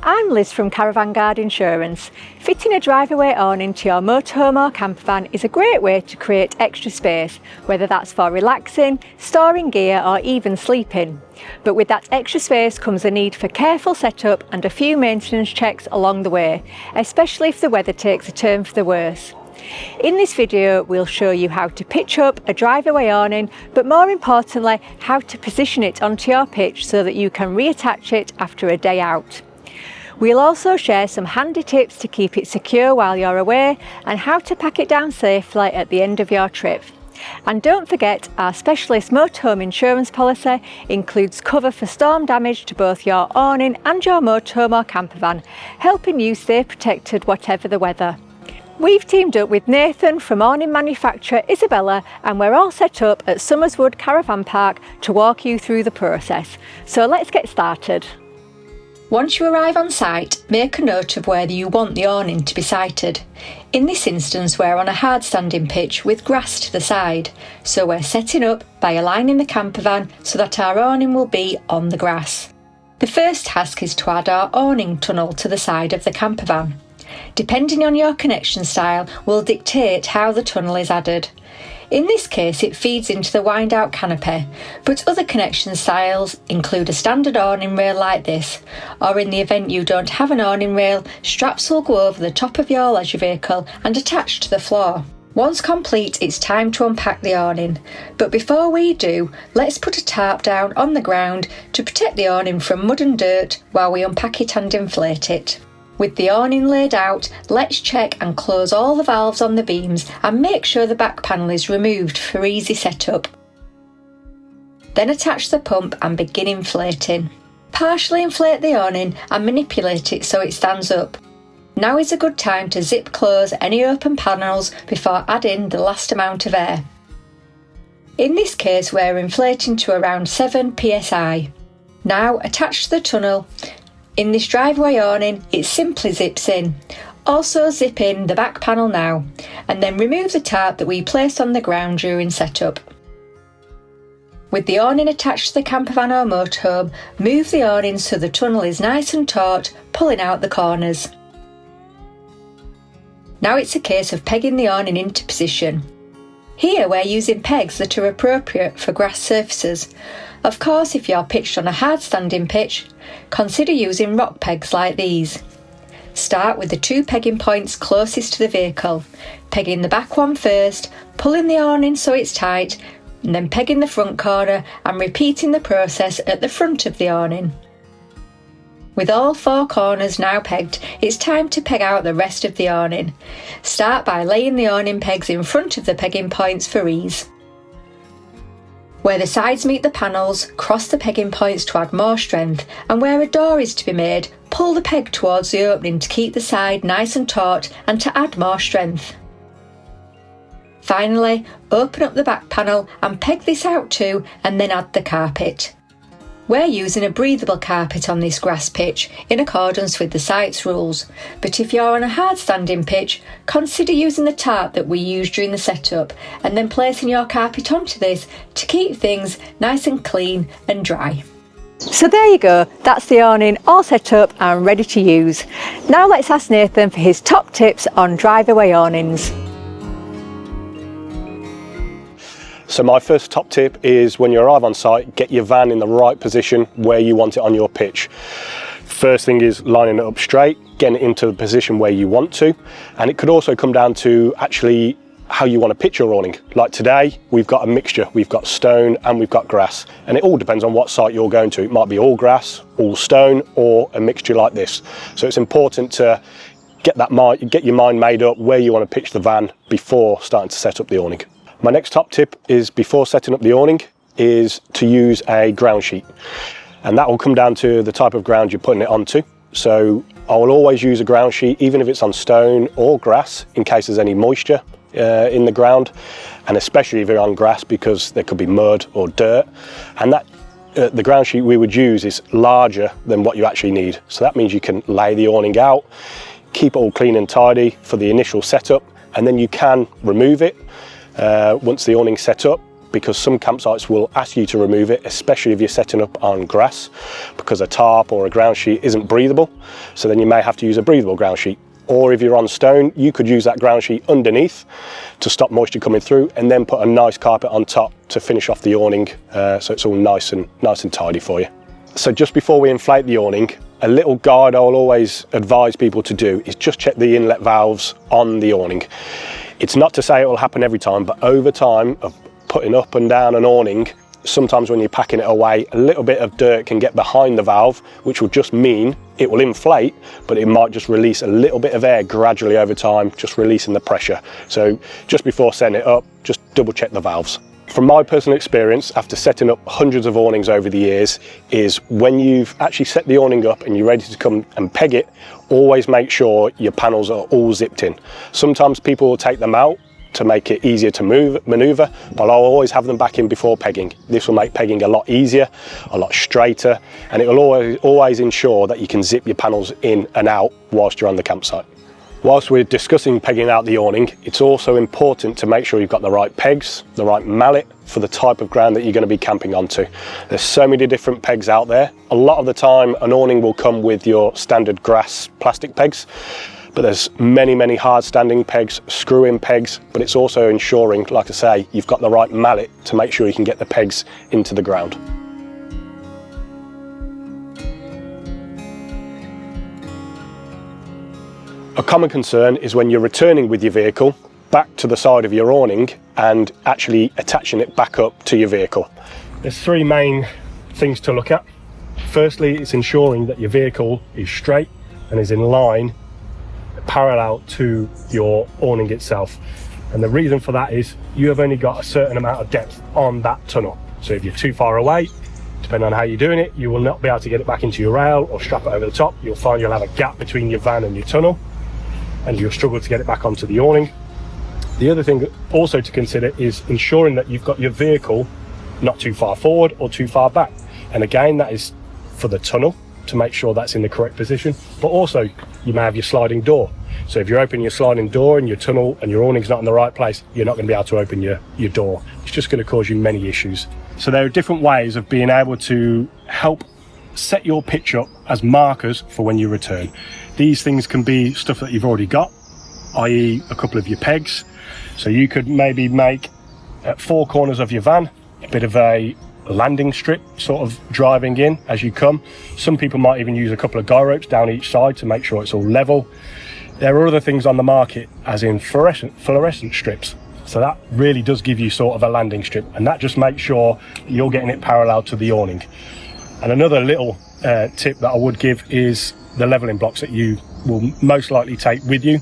I'm Liz from Caravan Guard Insurance. Fitting a driveaway awning to your motorhome or campervan is a great way to create extra space, whether that's for relaxing, storing gear or even sleeping. But with that extra space comes a need for careful setup and a few maintenance checks along the way, especially if the weather takes a turn for the worse. In this video we'll show you how to pitch up a driveaway awning, but more importantly how to position it onto your pitch so that you can reattach it after a day out. We'll also share some handy tips to keep it secure while you're away and how to pack it down safely at the end of your trip. And don't forget, our specialist motorhome insurance policy includes cover for storm damage to both your awning and your motorhome or campervan, helping you stay protected whatever the weather. We've teamed up with Nathan from awning manufacturer Isabella, and we're all set up at Somerswood Caravan Park to walk you through the process. So let's get started. Once you arrive on site, make a note of where you want the awning to be sited. In this instance, we're on a hard standing pitch with grass to the side, so we're setting up by aligning the campervan so that our awning will be on the grass. The first task is to add our awning tunnel to the side of the campervan. Depending on your connection style will dictate how the tunnel is added. In this case it feeds into the wind out canopy, but other connection styles include a standard awning rail like this, or in the event you don't have an awning rail, straps will go over the top of your leisure vehicle and attach to the floor. Once complete, it's time to unpack the awning, but before we do, let's put a tarp down on the ground to protect the awning from mud and dirt while we unpack it and inflate it. With the awning laid out, let's check and close all the valves on the beams and make sure the back panel is removed for easy setup. Then attach the pump and begin inflating. Partially inflate the awning and manipulate it so it stands up. Now is a good time to zip close any open panels before adding the last amount of air. In this case we're inflating to around 7 psi. Now attach to the tunnel. In this driveway awning, it simply zips in. Also zip in the back panel now, and then remove the tarp that we placed on the ground during setup. With the awning attached to the campervan or motorhome, move the awning so the tunnel is nice and taut, pulling out the corners. Now it's a case of pegging the awning into position. Here we're using pegs that are appropriate for grass surfaces. Of course, if you're pitched on a hard standing pitch, consider using rock pegs like these. Start with the 2 pegging points closest to the vehicle, pegging the back one first, pulling the awning so it's tight, and then pegging the front corner and repeating the process at the front of the awning. With all 4 corners now pegged, it's time to peg out the rest of the awning. Start by laying the awning pegs in front of the pegging points for ease. Where the sides meet the panels, cross the pegging points to add more strength, and where a door is to be made, pull the peg towards the opening to keep the side nice and taut and to add more strength. Finally, open up the back panel and peg this out too, and then add the carpet. We're using a breathable carpet on this grass pitch in accordance with the site's rules, but if you're on a hard standing pitch, consider using the tarp that we used during the setup and then placing your carpet onto this to keep things nice and clean and dry. So there you go, that's the awning all set up and ready to use. Now let's ask Nathan for his top tips on driveaway awnings. So my first top tip is when you arrive on site, get your van in the right position where you want it on your pitch. First thing is lining it up straight, getting it into the position where you want to, and it could also come down to actually how you want to pitch your awning. Like today, we've got a mixture. We've got stone and we've got grass, and it all depends on what site you're going to. It might be all grass, all stone, or a mixture like this. So it's important to get your mind made up where you want to pitch the van before starting to set up the awning. My next top tip is before setting up the awning is to use a ground sheet, and that will come down to the type of ground you're putting it onto. So I will always use a ground sheet even if it's on stone or grass in case there's any moisture in the ground, and especially if you're on grass because there could be mud or dirt, and that the ground sheet we would use is larger than what you actually need. So that means you can lay the awning out, keep it all clean and tidy for the initial setup, and then you can remove it once the awning's set up because some campsites will ask you to remove it, especially if you're setting up on grass, because a tarp or a ground sheet isn't breathable. So then you may have to use a breathable ground sheet. Or if you're on stone, you could use that ground sheet underneath to stop moisture coming through, and then put a nice carpet on top to finish off the awning, so it's all nice and tidy for you. So just before we inflate the awning, a little guide I'll always advise people to do is just check the inlet valves on the awning. It's not to say it will happen every time, but over time of putting up and down an awning, sometimes when you're packing it away, a little bit of dirt can get behind the valve, which will just mean it will inflate, but it might just release a little bit of air gradually over time, just releasing the pressure. So just before setting it up, just double check the valves. From my personal experience, after setting up hundreds of awnings over the years, is when you've actually set the awning up and you're ready to come and peg it, always make sure your panels are all zipped in. Sometimes people will take them out to make it easier to maneuver, but I'll always have them back in before pegging. This will make pegging a lot easier, a lot straighter, and it will always ensure that you can zip your panels in and out whilst you're on the campsite. Whilst we're discussing pegging out the awning, it's also important to make sure you've got the right pegs, the right mallet for the type of ground that you're going to be camping onto. There's so many different pegs out there. A lot of the time an awning will come with your standard grass plastic pegs, but there's many hard standing pegs, screw-in pegs, but it's also ensuring, like I say, you've got the right mallet to make sure you can get the pegs into the ground. A common concern is when you're returning with your vehicle back to the side of your awning and actually attaching it back up to your vehicle. There's three main things to look at. Firstly, it's ensuring that your vehicle is straight and is in line, parallel to your awning itself. And the reason for that is you have only got a certain amount of depth on that tunnel. So if you're too far away, depending on how you're doing it, you will not be able to get it back into your rail or strap it over the top. You'll find you'll have a gap between your van and your tunnel, and you'll struggle to get it back onto the awning. The other thing also to consider is ensuring that you've got your vehicle not too far forward or too far back. And again, that is for the tunnel, to make sure that's in the correct position, but also you may have your sliding door. So if you're opening your sliding door and your tunnel and your awning's not in the right place, you're not going to be able to open your door. It's just going to cause you many issues. So there are different ways of being able to help set your pitch up as markers for when you return. These things can be stuff that you've already got, i.e. a couple of your pegs. So you could maybe make at four corners of your van a bit of a landing strip sort of driving in as you come. Some people might even use a couple of guy ropes down each side to make sure it's all level. There are other things on the market, as in fluorescent strips. So that really does give you sort of a landing strip, and that just makes sure you're getting it parallel to the awning. And another little tip that I would give is the leveling blocks that you will most likely take with you.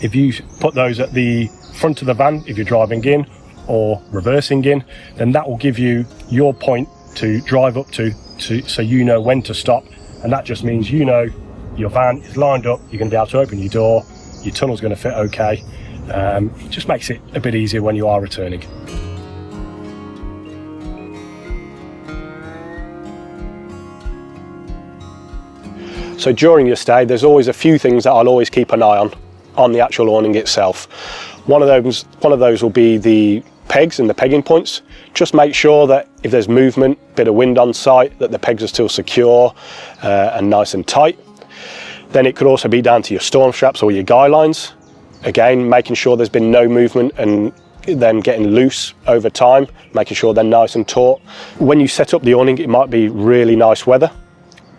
If you put those at the front of the van, if you're driving in or reversing in, then that will give you your point to drive up to so you know when to stop. And that just means you know your van is lined up, you're going to be able to open your door, your tunnel's going to fit okay. It just makes it a bit easier when you are returning. So during your stay, there's always a few things that I'll always keep an eye on the actual awning itself. One of those will be the pegs and the pegging points. Just make sure that if there's movement, bit of wind on site, that the pegs are still secure and nice and tight. Then it could also be down to your storm straps or your guy lines. Again, making sure there's been no movement and them getting loose over time, making sure they're nice and taut. When you set up the awning, it might be really nice weather,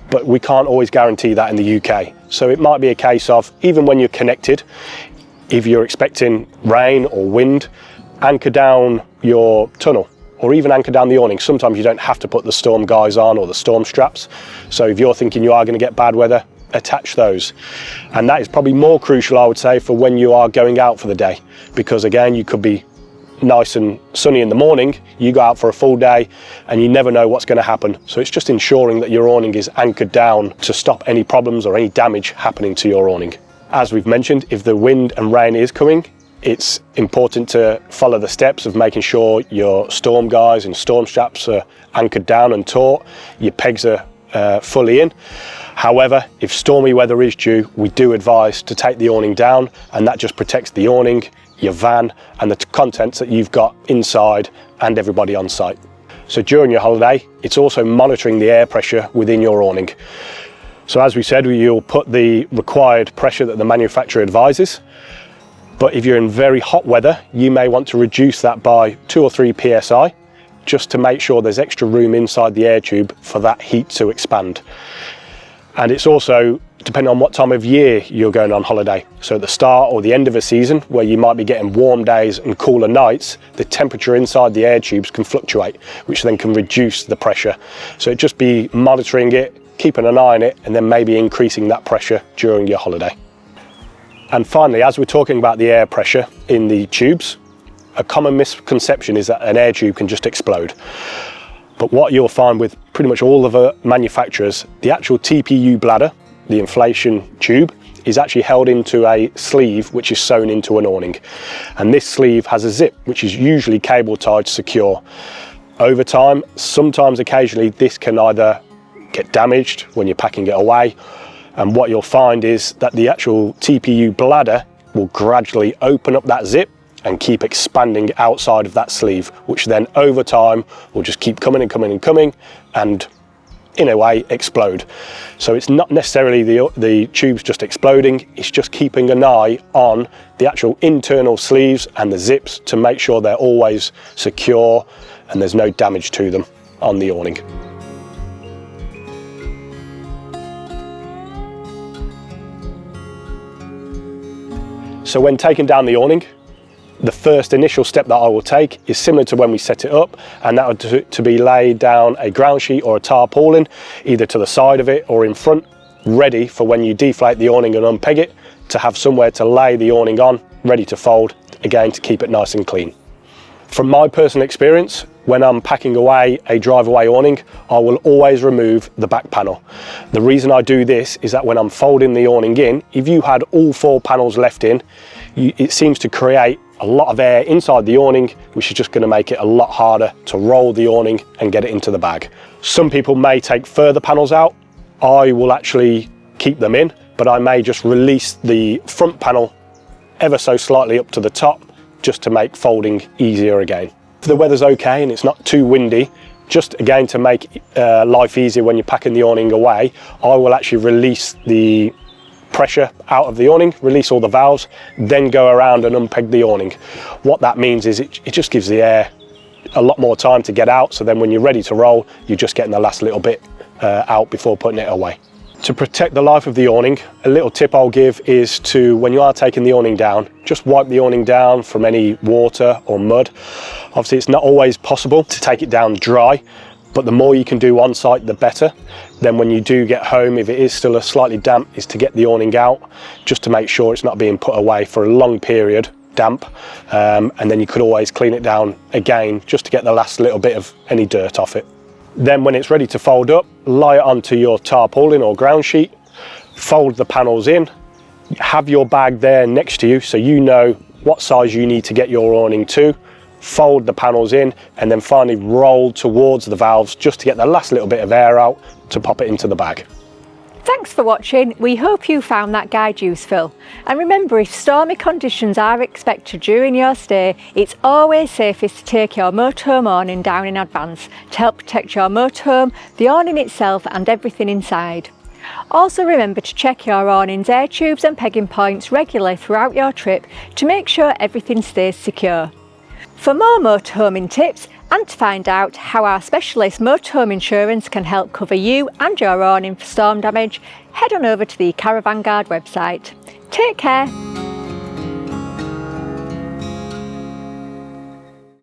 but we can't always guarantee that in the UK. So it might be a case of, even when you're connected, if you're expecting rain or wind, anchor down your tunnel or even anchor down the awning. Sometimes you don't have to put the storm guys on or the storm straps. So if you're thinking you are going to get bad weather, attach those. And that is probably more crucial, I would say, for when you are going out for the day, because again, you could be nice and sunny in the morning, you go out for a full day and you never know what's going to happen. So it's just ensuring that your awning is anchored down to stop any problems or any damage happening to your awning. As we've mentioned, if the wind and rain is coming, it's important to follow the steps of making sure your storm guys and storm straps are anchored down and taut, your pegs are fully in. However, if stormy weather is due, we do advise to take the awning down, and that just protects the awning, your van, and the contents that you've got inside and everybody on site. So during your holiday, it's also monitoring the air pressure within your awning. So as we said, you'll put the required pressure that the manufacturer advises. But if you're in very hot weather, you may want to reduce that by 2 or 3 psi, just to make sure there's extra room inside the air tube for that heat to expand. And it's also depending on what time of year you're going on holiday. So at the start or the end of a season, where you might be getting warm days and cooler nights, the temperature inside the air tubes can fluctuate, which then can reduce the pressure. So it'd just be monitoring it, keeping an eye on it, and then maybe increasing that pressure during your holiday. And finally, as we're talking about the air pressure in the tubes, a common misconception is that an air tube can just explode. But what you'll find with pretty much all of the manufacturers, the actual TPU bladder, the inflation tube, is actually held into a sleeve which is sewn into an awning. And this sleeve has a zip which is usually cable tied secure. Over time, sometimes occasionally, this can either get damaged when you're packing it away, and what you'll find is that the actual TPU bladder will gradually open up that zip and keep expanding outside of that sleeve, which then over time will just keep coming and coming and coming, and in a way explode. So it's not necessarily the tubes just exploding, it's just keeping an eye on the actual internal sleeves and the zips to make sure they're always secure and there's no damage to them on the awning. So when taking down the awning, the first initial step that I will take is similar to when we set it up, and that would to be laid down a ground sheet or a tarpaulin, either to the side of it or in front, ready for when you deflate the awning and unpeg it, to have somewhere to lay the awning on, ready to fold, again to keep it nice and clean. From my personal experience, when I'm packing away a drive-away awning, I will always remove the back panel. The reason I do this is that when I'm folding the awning in, if you had all 4 panels left in, it seems to create a lot of air inside the awning, which is just going to make it a lot harder to roll the awning and get it into the bag. Some people may take further panels out. I will actually keep them in, but I may just release the front panel ever so slightly up to the top, just to make folding easier again. If the weather's okay and it's not too windy, just again to make life easier when you're packing the awning away, I will actually release the pressure out of the awning, release all the valves, then go around and unpeg the awning. What that means is it just gives the air a lot more time to get out, so then when you're ready to roll, you're just getting the last little bit out before putting it away. To protect the life of the awning, a little tip I'll give is to, when you are taking the awning down, just wipe the awning down from any water or mud. Obviously it's not always possible to take it down dry, but the more you can do on site, the better. Then when you do get home, if it is still slightly damp, is to get the awning out, just to make sure it's not being put away for a long period, damp, and then you could always clean it down again, just to get the last little bit of any dirt off it. Then when it's ready to fold up, lie it onto your tarpaulin or ground sheet, fold the panels in, have your bag there next to you so you know what size you need to get your awning to, fold the panels in, and then finally roll towards the valves just to get the last little bit of air out to pop it into the bag. Thanks for watching. We hope you found that guide useful. And remember, if stormy conditions are expected during your stay, it's always safest to take your motorhome awning down in advance to help protect your motorhome, the awning itself and everything inside. Also remember to check your awning's air tubes and pegging points regularly throughout your trip to make sure everything stays secure. For more motorhoming tips and to find out how our specialist motorhome insurance can help cover you and your awning for storm damage, head on over to the Caravan Guard website. Take care.